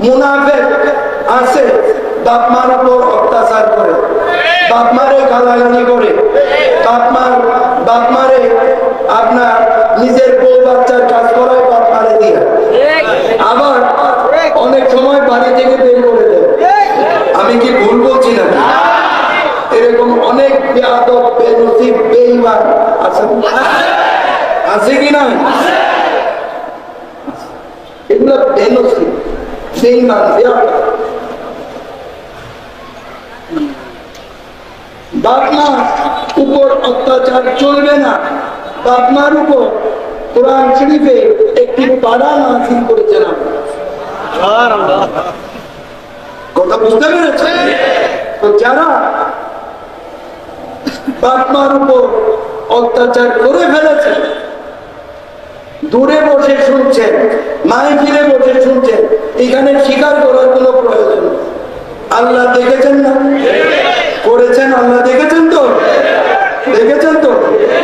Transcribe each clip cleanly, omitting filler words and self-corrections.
মুনাফিক আছে বাপ মার উপর অত্যাচার করে, বাপ মারে গালাগালি করে, বাপ মারে আপনার নিজের বউ বাচ্চার কাজ করায় বাপ মারে দিয়ে, আবার অনেক সময় বাড়ি থেকে বের করে দেয়। আমি কি ভুল বলছি না? এরকম অনেক বেয়াদব বেনসিব বেঈমান আছে কি না? এগুলো বেনসিব বেঈমান বেয়াদব। বাপ মার উপর অত্যাচার চলবে না। বাপ মার উপর কোরআন শরীফে একটি পারা নাযিল করেছেন। কথা বুঝতে পেরেছে? তো যারা বাপ মার উপর অত্যাচার করে ফেলেছে, দূরে বসে শুনছেন, মাহফিলে বসে শুনছেন, এখানে স্বীকার করার কোনো প্রয়োজন নেই। আল্লাহ দেখেছেন না? করেছেন আল্লাহ দেখেছেন তো? দেখেছেন তো?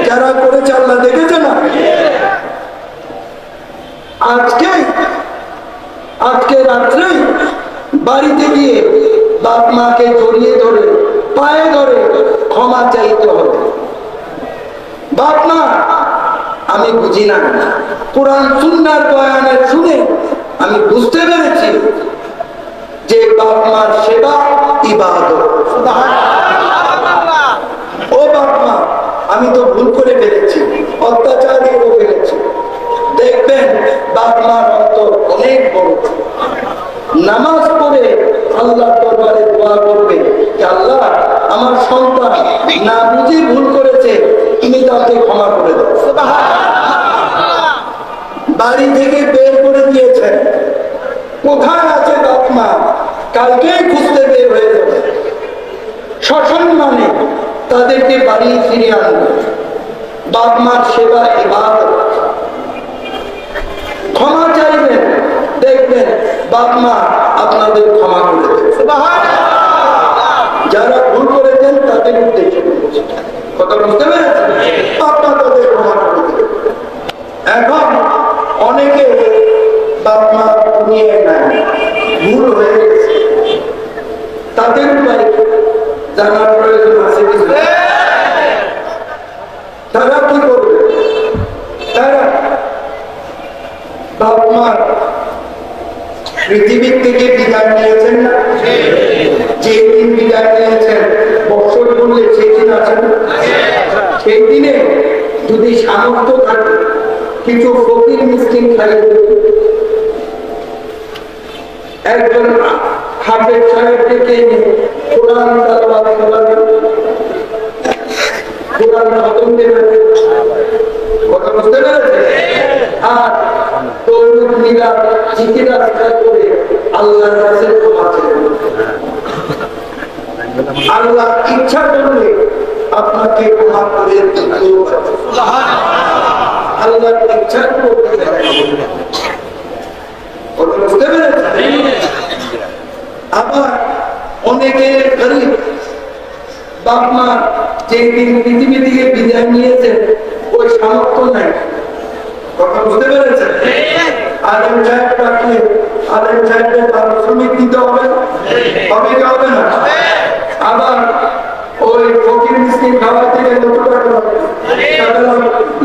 যারা করেছে আল্লাহ দেখেছে না? আজকে রাত্রেই বাড়িতে গিয়ে বাপ মাকে জড়িয়ে ধরে পায়ে ধরে ক্ষমা চাইতে হবে। বাপ মা আমি বুঝি না, কোরআন সুন্নাহর বয়ানের শুনে আমি বুঝতে পেরেছি যে বাপ মার সেবা ইবাদত। ও বাপ মা, আমি তো ভুল করে ফেলেছি, অত্যাচার করে ফেলেছি। দেখবেন বাপ মার অন্তর অনেক বড়। নামাজ পড়ে আল্লাহর দরবারে দোয়া করবে যে আল্লাহ আমার সন্তান না বুঝে ভুল করেছে, তুমি তাকে ক্ষমা করে দাও। বাড়ি থেকে বের করে দিয়েছেন, কোথায় আছে বাপ মা? কালকেই খুঁজতে বের হয়ে যাবে। সসম্মানে তাদেরকে বাড়ি ফিরিয়ে আনবে। বাপ মার সেবা ইবাদত। ক্ষমা চাইবেন, দেখবেন বাপ মা আপনাদের ক্ষমা করে দেবে। যারা ভুল করেছেন তাদের উদ্দেশ্যে কথা বুঝতে পেরেছেন? বাপ মা তাদের ক্ষমা করে দেবে। এখন অনেকে বাপ মা নিয়ে নেয়, ভুল হয়ে গেছে, তাদের উপায় জানার প্রয়োজন আছে কিছু? তারা কি করবে? তারা বাপ মার পৃথিবীর থেকে বিদায় নিয়েছেন না? যে দিন বিদায় নিয়েছেন বছর বললে সেই দিন আছেন, সেই দিনে যদি সামর্থ্য থাকে কিছু ফকির মিসকিন খাইয়ে দেবে। একজন হাফেজ সাহেবকে কোরআন তেলাওয়াত করাবেন, কোরআন খতম দেবেন। কথা বুঝতে পেরেছেন? আর তৌহিদ মিলাদ জিকির আজকার করে আল্লাহর কাছে ক্ষমা চাইবেন। আল্লাহ ইচ্ছা করলে আপনাকে ক্ষমা করে দিতে পারে। আল্লাহর ইচ্ছা করতে কথা বুঝতে পেরেছেন? আবার অনেকে গরিব বাপ মা যে পৃথিবী থেকে বিদায় নিয়েছেন ওই সামর্থ্য নাই। কথা বুঝতে পেরেছেন? আলেম সাহেব রাখলে আলেম সাহেবকে পারিশ্রমিক দিতে হবে, হবে কি হবে না? আবার ওই ফকির মিসকিন খাবার থেকে কত টাকা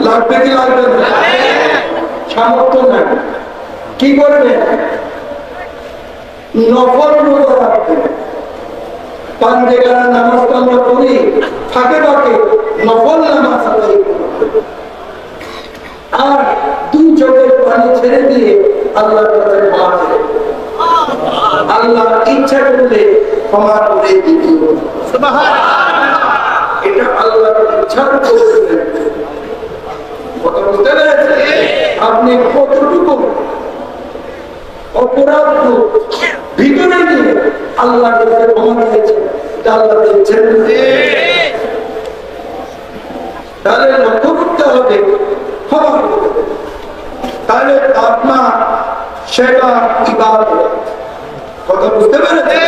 লাগবে কি লাগবে না? সামর্থ্য নাই। কি করবে? নফল রোজা রাখবে। পাঞ্জেগারা নামাজ তো আমরা পড়ি, ফাঁকে ফাঁকে নফল নামাজ আদায় করবে। আর দুই চোখের পানি ছেড়ে দিয়ে আল্লাহর কাছে ক্ষমা চাইবে। আল্লাহ ইচ্ছা করলে ক্ষমা করে দিতে হবে। এটা আল্লাহর ইচ্ছার করবেন। কথা বুঝতে পেরেছেন? আপনি কতটুকু অপরাধ ভিতরে নিয়ে আল্লাহর কাছে ক্ষমা চাইছেন, আল্লাহ দিচ্ছেন। তাহলে লক্ষ্য করতে হবে ক্ষমা করতে। তাহলে আপনার সেবা ইবাদত। কথা বুঝতে পেরেছেন?